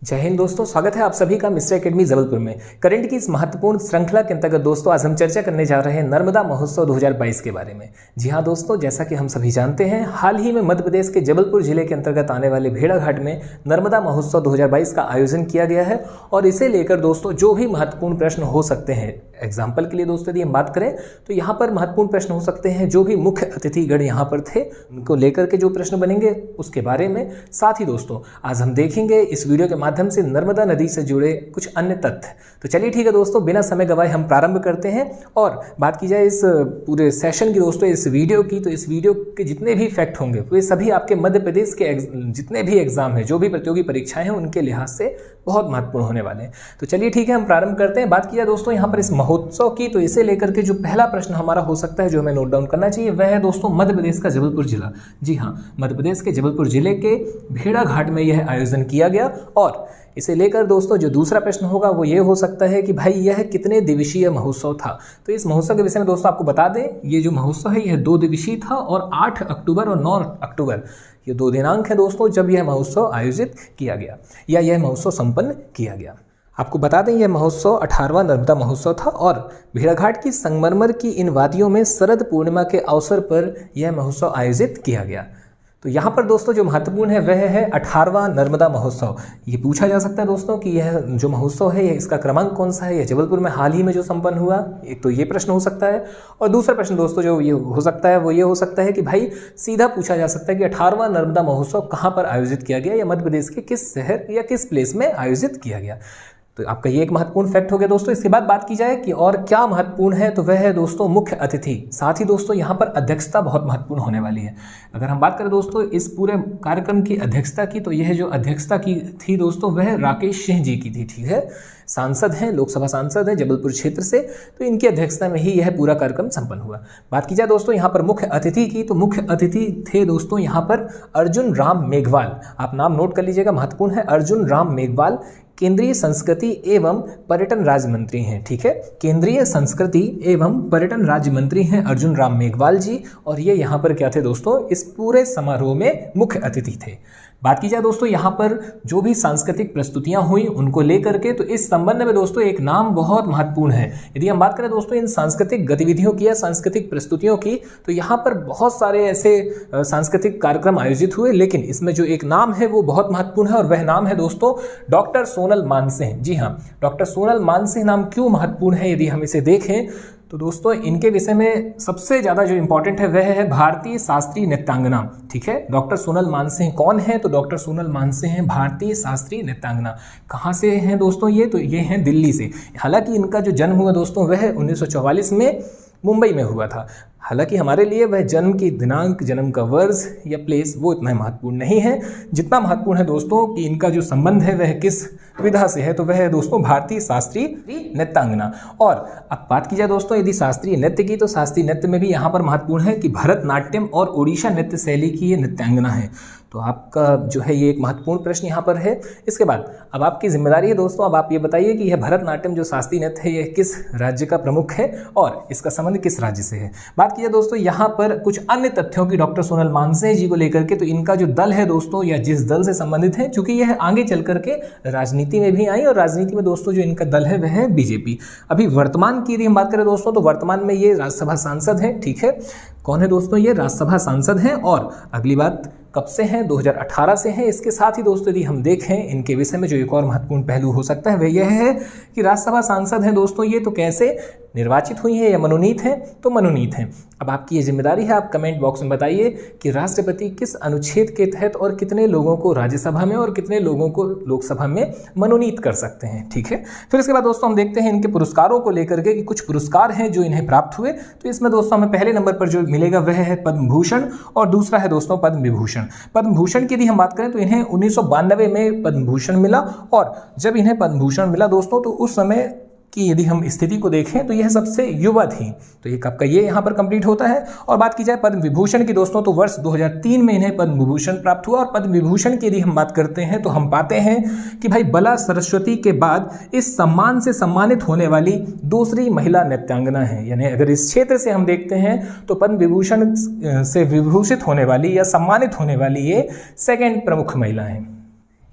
जय हिंद दोस्तों, स्वागत है आप सभी का मिस्टर एकेडमी जबलपुर में। करंट की इस महत्वपूर्ण श्रृंखला के अंतर्गत दोस्तों आज हम चर्चा करने जा रहे हैं नर्मदा महोत्सव 2022 के बारे में। जी हाँ दोस्तों, जैसा कि हम सभी जानते हैं, हाल ही में मध्य प्रदेश के जबलपुर जिले के अंतर्गत आने वाले भेड़ाघाट में नर्मदा महोत्सव 2022 का आयोजन किया गया है। और इसे लेकर दोस्तों जो भी महत्वपूर्ण प्रश्न हो सकते हैं, एग्जाम्पल के लिए दोस्तों यदि हम बात करें तो यहाँ पर महत्वपूर्ण प्रश्न हो सकते हैं। जो भी मुख्य अतिथिगण यहाँ पर थे उनको लेकर के जो प्रश्न बनेंगे उसके बारे में, साथ ही दोस्तों आज हम देखेंगे इस वीडियो के माध्यम से नर्मदा नदी से जुड़े कुछ अन्य तथ्य। तो चलिए ठीक है दोस्तों, बिना समय गवाए हम प्रारंभ करते हैं। और बात की जाए इस पूरे सेशन की दोस्तों, इस वीडियो की, तो इस वीडियो के जितने भी फैक्ट होंगे वे सभी आपके मध्य प्रदेश के जितने भी एग्जाम हैं, जो भी प्रतियोगी परीक्षाएं हैं, उनके लिहाज से बहुत महत्वपूर्ण होने वाले हैं। तो चलिए ठीक है, हम प्रारंभ करते हैं। बात की जाए दोस्तों यहाँ पर इस महोत्सव की, तो इसे लेकर के जो पहला प्रश्न हमारा हो सकता है, जो हमें नोट डाउन करना चाहिए, वह है दोस्तों मध्य प्रदेश का जबलपुर जिला। जी हाँ, मध्य प्रदेश के जबलपुर जिले के भेड़ाघाट में यह आयोजन किया गया। और इसे लेकर दोस्तों जो दूसरा प्रश्न होगा वो ये हो सकता है कि भाई यह कितने दिवसीय महोत्सव था। तो इस महोत्सव के विषय में दोस्तों आपको बता दें, ये जो महोत्सव है यह 2 दिवसीय था और 8 अक्टूबर और 9 अक्टूबर ये 2 दिनांक है दोस्तों जब यह महोत्सव आयोजित किया गया या यह महोत्सव संपन्न किया गया। आपको बता दें यह महोत्सव 18वां नर्मदा महोत्सव था और भेड़ाघाट की संगमरमर की इन वादियों में शरद पूर्णिमा के अवसर पर यह महोत्सव आयोजित किया गया। तो यहाँ पर दोस्तों जो महत्वपूर्ण है वह है 18वां नर्मदा महोत्सव। ये पूछा जा सकता है दोस्तों कि यह जो महोत्सव है इसका क्रमांक कौन सा है, यह जबलपुर में हाल ही में जो संपन्न हुआ, एक तो ये प्रश्न हो सकता है। और दूसरा प्रश्न दोस्तों जो ये हो सकता है वो ये हो सकता है कि भाई सीधा पूछा जा सकता है कि 18वां नर्मदा महोत्सव कहाँ पर आयोजित किया गया या मध्य प्रदेश के किस शहर या किस प्लेस में आयोजित किया गया। तो आपका ये एक महत्वपूर्ण फैक्ट हो गया दोस्तों। इसके बाद बात की जाए कि और क्या महत्वपूर्ण है, तो वह है दोस्तों मुख्य अतिथि। साथ ही दोस्तों यहाँ पर अध्यक्षता बहुत महत्वपूर्ण होने वाली है। अगर हम बात करें दोस्तों इस पूरे कार्यक्रम की अध्यक्षता की, तो यह जो अध्यक्षता की थी दोस्तों वह राकेश सिंह जी की थी। ठीक है, सांसद हैं, लोकसभा सांसद हैं जबलपुर क्षेत्र से, तो इनकी अध्यक्षता में ही यह पूरा कार्यक्रम संपन्न हुआ। बात की जाए दोस्तों यहाँ पर मुख्य अतिथि की, तो मुख्य अतिथि थे दोस्तों यहाँ पर अर्जुन राम मेघवाल। आप नाम नोट कर लीजिएगा, महत्वपूर्ण है। अर्जुन राम मेघवाल केंद्रीय संस्कृति एवं पर्यटन राज्य मंत्री हैं। ठीक है, केंद्रीय संस्कृति एवं पर्यटन राज्य मंत्री हैं अर्जुन राम मेघवाल जी। और ये यहाँ पर क्या थे दोस्तों, इस पूरे समारोह में मुख्य अतिथि थे। बात की जाए दोस्तों यहाँ पर जो भी सांस्कृतिक प्रस्तुतियां हुई उनको लेकर के, तो इस संबंध में दोस्तों एक नाम बहुत महत्वपूर्ण है। यदि हम बात करें दोस्तों इन सांस्कृतिक गतिविधियों की या सांस्कृतिक प्रस्तुतियों की, तो यहाँ पर बहुत सारे ऐसे सांस्कृतिक कार्यक्रम आयोजित हुए, लेकिन इसमें जो एक नाम है वो बहुत महत्वपूर्ण है और वह नाम है दोस्तों डॉक्टर सोनल मानसिंह। जी हाँ, डॉक्टर सोनल मानसिंह नाम क्यों महत्वपूर्ण है यदि हम इसे देखें, तो दोस्तों इनके विषय में सबसे ज़्यादा जो इंपॉर्टेंट है वह है भारतीय शास्त्रीय नृत्यांगना। ठीक है, डॉक्टर सोनल मानसिंह कौन है, तो डॉक्टर सोनल मानसिंह हैं भारतीय शास्त्रीय नृत्यांगना। कहाँ से हैं दोस्तों ये, तो ये हैं दिल्ली से। हालांकि इनका जो जन्म हुआ दोस्तों वह 1944 में मुंबई में हुआ था। हालांकि हमारे लिए वह जन्म की दिनांक, जन्म का वर्ष या प्लेस वो इतना महत्वपूर्ण नहीं है, जितना महत्वपूर्ण है दोस्तों कि इनका जो संबंध है वह किस विधा से है, तो वह है दोस्तों भारतीय शास्त्रीय नृत्यांगना। और अब बात की जाए दोस्तों यदि शास्त्रीय नृत्य की, तो शास्त्रीय नृत्य में भी यहाँ पर महत्वपूर्ण है कि भरतनाट्यम और ओडिशा नृत्य शैली की ये नृत्यांगना है। तो आपका जो है ये एक महत्वपूर्ण प्रश्न यहाँ पर है। इसके बाद अब आपकी जिम्मेदारी है दोस्तों, अब आप ये बताइए कि यह भरतनाट्यम जो शास्त्रीय नृत्य है यह किस राज्य का प्रमुख है और इसका संबंध किस राज्य से है। बात की जाए दोस्तों यहाँ पर कुछ अन्य तथ्यों की डॉक्टर सोनल मानसिंह जी को लेकर के, तो इनका जो दल है दोस्तों या जिस दल से संबंधित है, चूंकि यह आगे चल करके राजनीति में भी आई और राजनीति में दोस्तों जो इनका दल है वह है बीजेपी। अभी वर्तमान की यदि हम बात करें दोस्तों, तो वर्तमान में ये राज्यसभा सांसद है। ठीक है, कौन है दोस्तों, ये राज्यसभा सांसद हैं। और अगली बात कब से हैं, 2018 से हैं। इसके साथ ही दोस्तों यदि हम देखें इनके विषय में जो एक और महत्वपूर्ण पहलू हो सकता है वह यह है कि राज्यसभा सांसद हैं दोस्तों ये, तो कैसे निर्वाचित हुई हैं या मनोनीत हैं, तो मनोनीत हैं। अब आपकी ये जिम्मेदारी है, आप कमेंट बॉक्स में बताइए कि राष्ट्रपति किस अनुच्छेद के तहत और कितने लोगों को राज्यसभा में और कितने लोगों को लोकसभा में मनोनीत कर सकते हैं। ठीक है, फिर इसके बाद दोस्तों हम देखते हैं इनके पुरस्कारों को लेकर के कि कुछ पुरस्कार हैं जो इन्हें प्राप्त हुए। तो इसमें दोस्तों हमें पहले नंबर पर जो मिलेगा वह है पद्म भूषण और दूसरा है दोस्तों पद्म विभूषण। पद्म भूषण की यदि हम बात करें तो इन्हें 1992 में पद्म भूषण मिला। और जब इन्हें पद्म भूषण मिला दोस्तों तो उस समय कि यदि हम स्थिति को देखें तो यह सबसे युवा थी। तो ये आपका ये यहाँ पर कंप्लीट होता है। और बात की जाए पद्म विभूषण की दोस्तों, तो वर्ष 2003 में इन्हें पद्म विभूषण प्राप्त हुआ। और पद्म विभूषण की यदि हम बात करते हैं तो हम पाते हैं कि भाई बला सरस्वती के बाद इस सम्मान से सम्मानित होने वाली दूसरी महिला नृत्यांगना है। यानी अगर इस क्षेत्र से हम देखते हैं तो पद्म विभूषण से विभूषित होने वाली या सम्मानित होने वाली ये सेकेंड प्रमुख महिला है।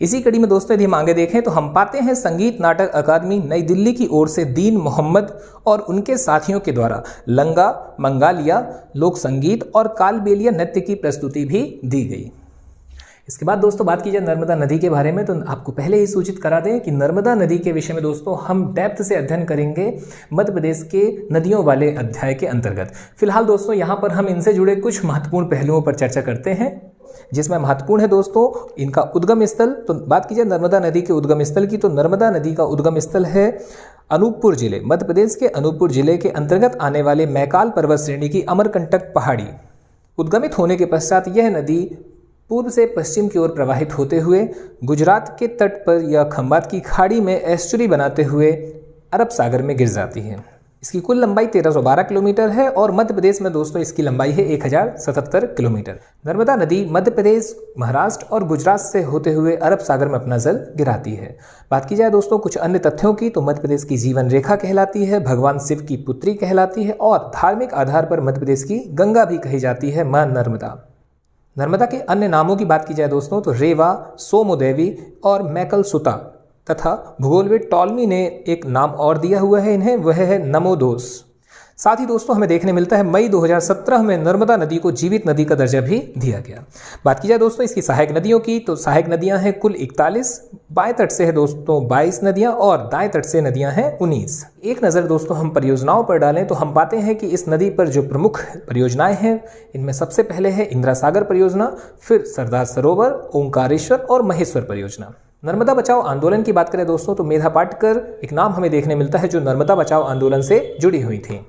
इसी कड़ी में दोस्तों यदि हम आगे देखें तो हम पाते हैं संगीत नाटक अकादमी नई दिल्ली की ओर से दीन मोहम्मद और उनके साथियों के द्वारा लंगा, मंगालिया, लोक संगीत और कालबेलिया नृत्य की प्रस्तुति भी दी गई। इसके बाद दोस्तों बात की जाए नर्मदा नदी के बारे में तो आपको पहले ही सूचित करा दें कि नर्मदा नदी के विषय में दोस्तों हम डेप्थ से अध्ययन करेंगे मध्य प्रदेश के नदियों वाले अध्याय के अंतर्गत। फिलहाल दोस्तों यहाँ पर हम इनसे जुड़े कुछ महत्वपूर्ण पहलुओं पर चर्चा करते हैं, जिसमें महत्वपूर्ण है दोस्तों इनका उद्गम स्थल। तो बात की जाए नर्मदा नदी के उद्गम स्थल की तो नर्मदा नदी का उद्गम स्थल है अनूपपुर जिले, मध्य प्रदेश के अनूपपुर जिले के अंतर्गत आने वाले मैकाल पर्वत श्रेणी की अमरकंटक पहाड़ी। उद्गमित होने के पश्चात यह नदी पूर्व से पश्चिम की ओर प्रवाहित होते हुए गुजरात के तट पर या खंबात की खाड़ी में एस्चुरी बनाते हुए अरब सागर में गिर जाती है। इसकी कुल लंबाई 1312 किलोमीटर है और मध्य प्रदेश में दोस्तों इसकी लंबाई है 1077 किलोमीटर। नर्मदा नदी मध्य प्रदेश, महाराष्ट्र और गुजरात से होते हुए अरब सागर में अपना जल गिराती है। बात की जाए दोस्तों कुछ अन्य तथ्यों की तो मध्य प्रदेश की जीवन रेखा कहलाती है, भगवान शिव की पुत्री कहलाती है और धार्मिक आधार पर मध्य प्रदेश की गंगा भी कही जाती है, मां नर्मदा। नर्मदा के अन्य नामों की बात की जाए दोस्तों तो रेवा, सोमोदेवी और मैकल सुता तथा भूगोलविद टॉलमी ने एक नाम और दिया हुआ है इन्हें, वह है नमोदोस। साथ ही दोस्तों हमें देखने मिलता है मई 2017 में नर्मदा नदी को जीवित नदी का दर्जा भी दिया गया। बात की जाए दोस्तों इसकी सहायक नदियों की तो सहायक नदियां हैं कुल 41, बाएं तट से है दोस्तों 22 नदियां और दाएं तट से नदियां हैं 19। एक नज़र दोस्तों हम परियोजनाओं पर डालें तो हम पाते हैं कि इस नदी पर जो प्रमुख परियोजनाएं हैं इनमें सबसे पहले है इंदिरा सागर परियोजना, फिर सरदार सरोवर, ओंकारेश्वर और महेश्वर परियोजना। नर्मदा बचाओ आंदोलन की बात करें दोस्तों तो मेधा पाटकर एक नाम हमें देखने मिलता है जो नर्मदा बचाओ आंदोलन से जुड़ी हुई थी।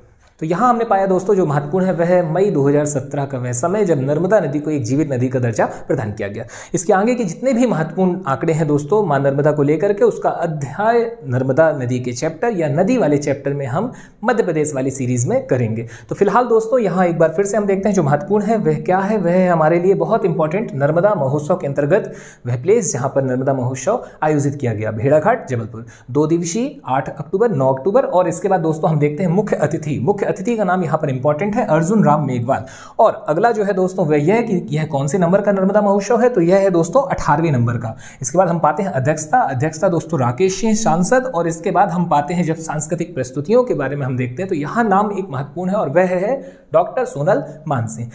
तो यहाँ हमने पाया दोस्तों जो महत्वपूर्ण है वह है मई 2017 का वह समय जब नर्मदा नदी को एक जीवित नदी का दर्जा प्रदान किया गया। इसके आगे के जितने भी महत्वपूर्ण आंकड़े हैं दोस्तों मां नर्मदा को लेकर के उसका अध्याय नर्मदा नदी के चैप्टर या नदी वाले चैप्टर में हम मध्य प्रदेश वाली सीरीज में करेंगे। तो फिलहाल दोस्तों यहाँ एक बार फिर से हम देखते हैं जो महत्वपूर्ण है वह क्या है। वह है हमारे लिए बहुत इंपॉर्टेंट नर्मदा महोत्सव के अंतर्गत वह प्लेस जहाँ पर नर्मदा महोत्सव आयोजित किया गया, भेड़ाघाट जबलपुर, 2 दिवसीय 8 अक्टूबर 9 अक्टूबर। और इसके बाद दोस्तों हम देखते हैं मुख्य अतिथि का नाम यहाँ पर इंपॉर्टेंट है अर्जुन राम मेघवाल। और अगला जो है दोस्तों वह यह है कि यह कौन से नंबर का नर्मदा महोत्सव है तो यह है दोस्तों 18वें नंबर का। इसके बाद हम पाते हैं अध्यक्षता दोस्तों राकेश सिंह सांसद। और इसके बाद हम पाते हैं जब सांस्कृतिक प्रस्तुतियों के बारे में हम देखते हैं तो यहाँ नाम एक महत्वपूर्ण है और वह है डॉक्टर सोनल मानसिंह।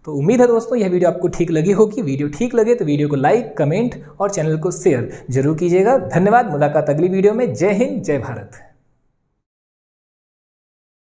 तो उम्मीद है दोस्तों यह वीडियो आपको ठीक लगी होगी। वीडियो ठीक लगे तो वीडियो को लाइक, कमेंट और चैनल को शेयर जरूर कीजिएगा। धन्यवाद। मुलाकात अगली वीडियो में। जय हिंद, जय भारत।